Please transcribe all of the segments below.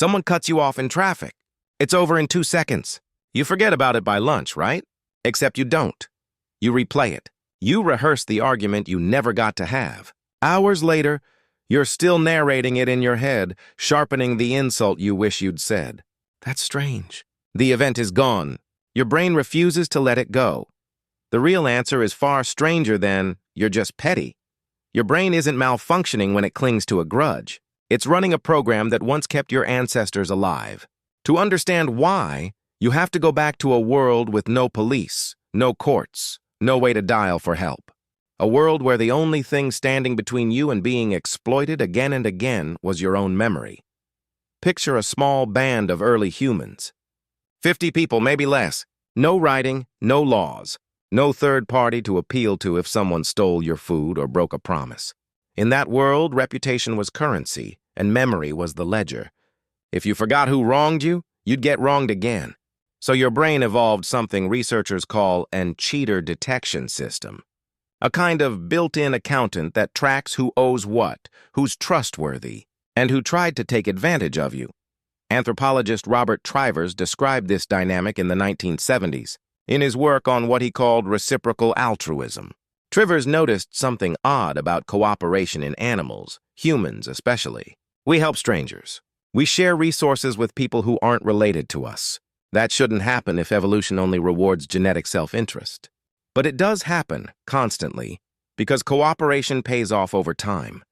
Someone cuts you off in traffic. It's over in 2 seconds. You forget about it by lunch, right? Except you don't. You replay it. You rehearse the argument you never got to have. Hours later, you're still narrating it in your head, sharpening the insult you wish you'd said. That's strange. The event is gone. Your brain refuses to let it go. The real answer is far stranger than, you're just petty. Your brain isn't malfunctioning when it clings to a grudge. It's running a program that once kept your ancestors alive. To understand why, you have to go back to a world with no police, no courts, no way to dial for help. A world where the only thing standing between you and being exploited again and again was your own memory. Picture a small band of early humans. 50 people, maybe less. No writing, no laws. No third party to appeal to if someone stole your food or broke a promise. In that world, reputation was currency, and memory was the ledger. If you forgot who wronged you, you'd get wronged again. So your brain evolved something researchers call an cheater detection system. A kind of built-in accountant that tracks who owes what, who's trustworthy, and who tried to take advantage of you. Anthropologist Robert Trivers described this dynamic in the 1970s. In his work on what he called reciprocal altruism. Trivers noticed something odd about cooperation in animals, humans especially. We help strangers. We share resources with people who aren't related to us. That shouldn't happen if evolution only rewards genetic self-interest. But it does happen, constantly, because cooperation pays off over time.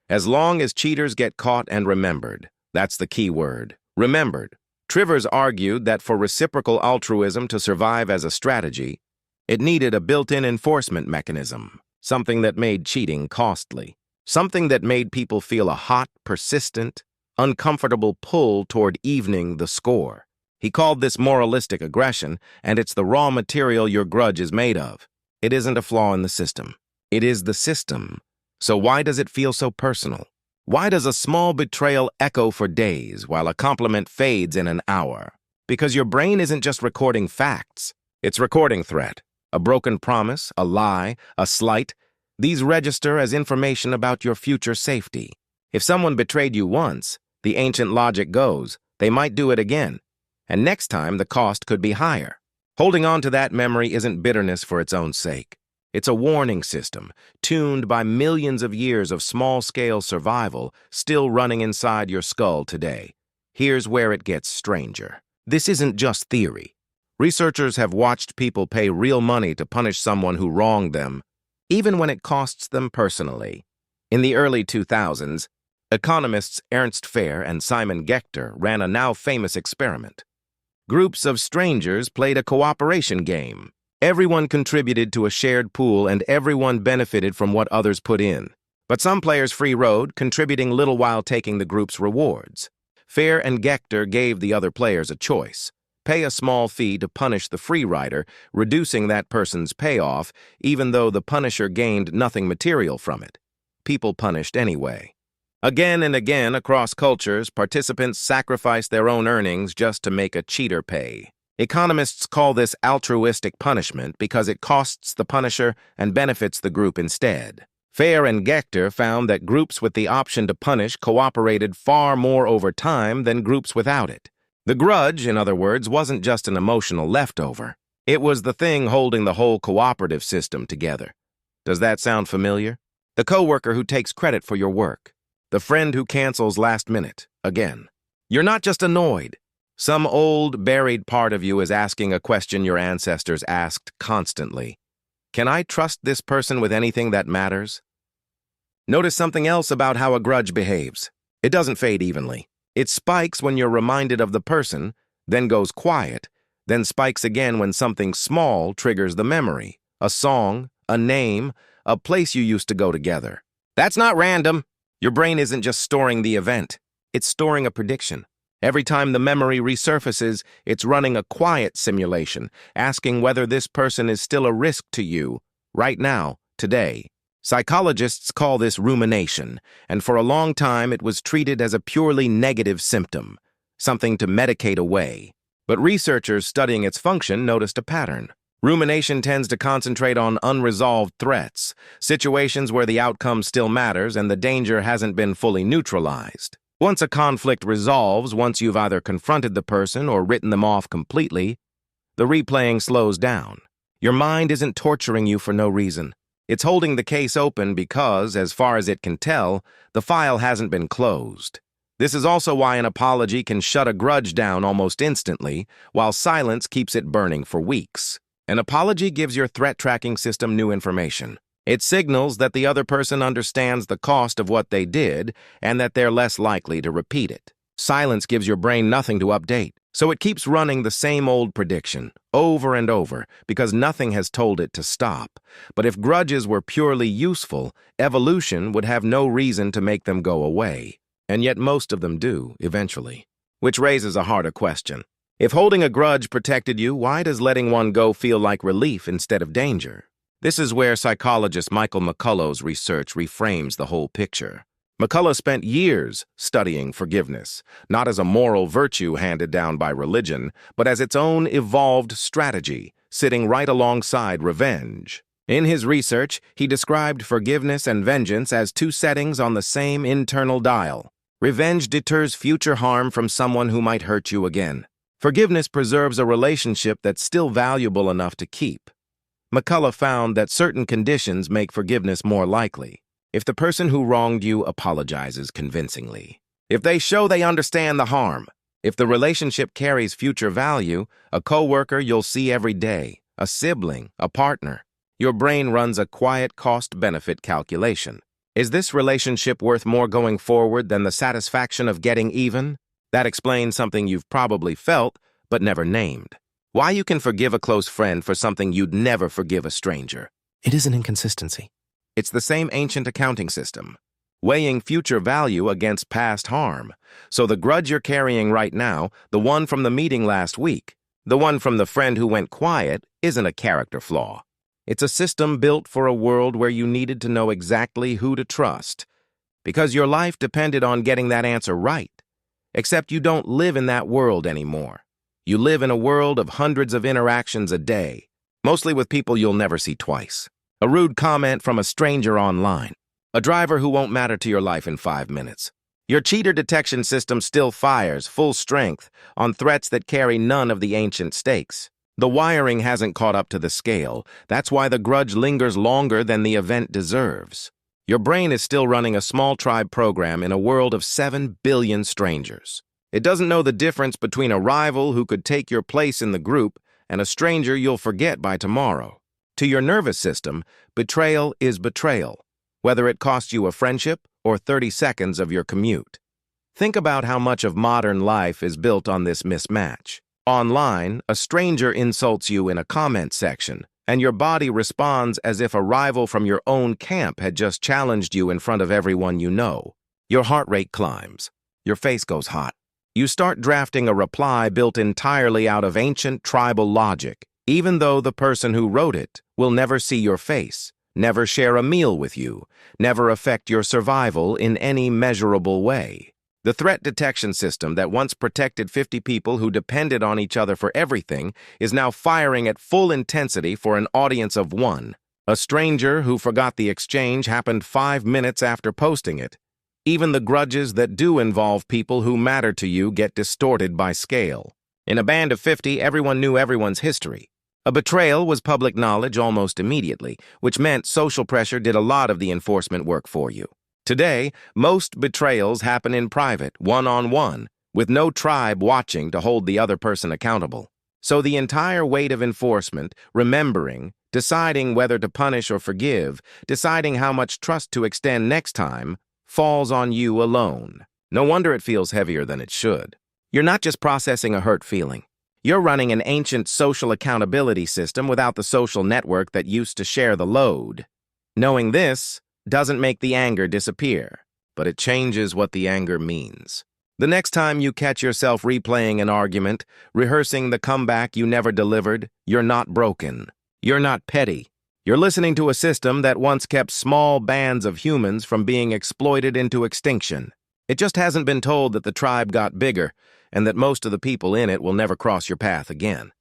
As long as cheaters get caught and remembered, that's the key word, remembered. Trivers argued that for reciprocal altruism to survive as a strategy, it needed a built-in enforcement mechanism, something that made cheating costly, something that made people feel a hot, persistent, uncomfortable pull toward evening the score. He called this moralistic aggression, and it's the raw material your grudge is made of. It isn't a flaw in the system. It is the system. So why does it feel so personal? Why does a small betrayal echo for days while a compliment fades in an hour? Because your brain isn't just recording facts. It's recording threat, a broken promise, a lie, a slight. These register as information about your future safety. If someone betrayed you once, the ancient logic goes, they might do it again. And next time, the cost could be higher. Holding on to that memory isn't bitterness for its own sake. It's a warning system, tuned by millions of years of small-scale survival, still running inside your skull today. Here's where it gets stranger. This isn't just theory. Researchers have watched people pay real money to punish someone who wronged them, even when it costs them personally. In the early 2000s, economists Ernst Fair and Simon Gechter ran a now-famous experiment. Groups of strangers played a cooperation game. Everyone contributed to a shared pool and everyone benefited from what others put in. But some players free-rode, contributing little while taking the group's rewards. Fair and Gechter gave the other players a choice. Pay a small fee to punish the free rider, reducing that person's payoff, even though the punisher gained nothing material from it. People punished anyway. Again and again, across cultures, participants sacrificed their own earnings just to make a cheater pay. Economists call this altruistic punishment because it costs the punisher and benefits the group instead. Fair and Gechter found that groups with the option to punish cooperated far more over time than groups without it. The grudge, in other words, wasn't just an emotional leftover. It was the thing holding the whole cooperative system together. Does that sound familiar? The coworker who takes credit for your work. The friend who cancels last minute, again. You're not just annoyed. Some old, buried part of you is asking a question your ancestors asked constantly. Can I trust this person with anything that matters? Notice something else about how a grudge behaves. It doesn't fade evenly. It spikes when you're reminded of the person, then goes quiet, then spikes again when something small triggers the memory. A song, a name, a place you used to go together. That's not random. Your brain isn't just storing the event. It's storing a prediction. Every time the memory resurfaces, it's running a quiet simulation, asking whether this person is still a risk to you, right now, today. Psychologists call this rumination, and for a long time it was treated as a purely negative symptom, something to medicate away. But researchers studying its function noticed a pattern. Rumination tends to concentrate on unresolved threats, situations where the outcome still matters and the danger hasn't been fully neutralized. Once a conflict resolves, once you've either confronted the person or written them off completely, the replaying slows down. Your mind isn't torturing you for no reason. It's holding the case open because, as far as it can tell, the file hasn't been closed. This is also why an apology can shut a grudge down almost instantly, while silence keeps it burning for weeks. An apology gives your threat tracking system new information. It signals that the other person understands the cost of what they did and that they're less likely to repeat it. Silence gives your brain nothing to update, so it keeps running the same old prediction over and over because nothing has told it to stop. But if grudges were purely useful, evolution would have no reason to make them go away. And yet most of them do, eventually. Which raises a harder question. If holding a grudge protected you, why does letting one go feel like relief instead of danger? This is where psychologist Michael McCullough's research reframes the whole picture. McCullough spent years studying forgiveness, not as a moral virtue handed down by religion, but as its own evolved strategy, sitting right alongside revenge. In his research, he described forgiveness and vengeance as two settings on the same internal dial. Revenge deters future harm from someone who might hurt you again. Forgiveness preserves a relationship that's still valuable enough to keep. McCullough found that certain conditions make forgiveness more likely. If the person who wronged you apologizes convincingly, if they show they understand the harm, if the relationship carries future value, a coworker you'll see every day, a sibling, a partner, your brain runs a quiet cost-benefit calculation. Is this relationship worth more going forward than the satisfaction of getting even? That explains something you've probably felt, but never named. Why you can forgive a close friend for something you'd never forgive a stranger. It is an inconsistency. It's the same ancient accounting system, weighing future value against past harm. So the grudge you're carrying right now, the one from the meeting last week, the one from the friend who went quiet, isn't a character flaw. It's a system built for a world where you needed to know exactly who to trust, because your life depended on getting that answer right. Except you don't live in that world anymore. You live in a world of hundreds of interactions a day, mostly with people you'll never see twice. A rude comment from a stranger online. A driver who won't matter to your life in 5 minutes. Your cheater detection system still fires full strength on threats that carry none of the ancient stakes. The wiring hasn't caught up to the scale. That's why the grudge lingers longer than the event deserves. Your brain is still running a small tribe program in a world of 7 billion strangers. It doesn't know the difference between a rival who could take your place in the group and a stranger you'll forget by tomorrow. To your nervous system, betrayal is betrayal, whether it costs you a friendship or 30 seconds of your commute. Think about how much of modern life is built on this mismatch. Online, a stranger insults you in a comment section, and your body responds as if a rival from your own camp had just challenged you in front of everyone you know. Your heart rate climbs. Your face goes hot. You start drafting a reply built entirely out of ancient tribal logic, even though the person who wrote it will never see your face, never share a meal with you, never affect your survival in any measurable way. The threat detection system that once protected 50 people who depended on each other for everything is now firing at full intensity for an audience of 1. A stranger who forgot the exchange happened 5 minutes after posting it. Even the grudges that do involve people who matter to you get distorted by scale. In a band of 50, everyone knew everyone's history. A betrayal was public knowledge almost immediately, which meant social pressure did a lot of the enforcement work for you. Today, most betrayals happen in private, one-on-one, with no tribe watching to hold the other person accountable. So the entire weight of enforcement, remembering, deciding whether to punish or forgive, deciding how much trust to extend next time, falls on you alone. No wonder it feels heavier than it should. You're not just processing a hurt feeling. You're running an ancient social accountability system without the social network that used to share the load. Knowing this doesn't make the anger disappear, but it changes what the anger means. The next time you catch yourself replaying an argument, rehearsing the comeback you never delivered, you're not broken. You're not petty. You're listening to a system that once kept small bands of humans from being exploited into extinction. It just hasn't been told that the tribe got bigger and that most of the people in it will never cross your path again.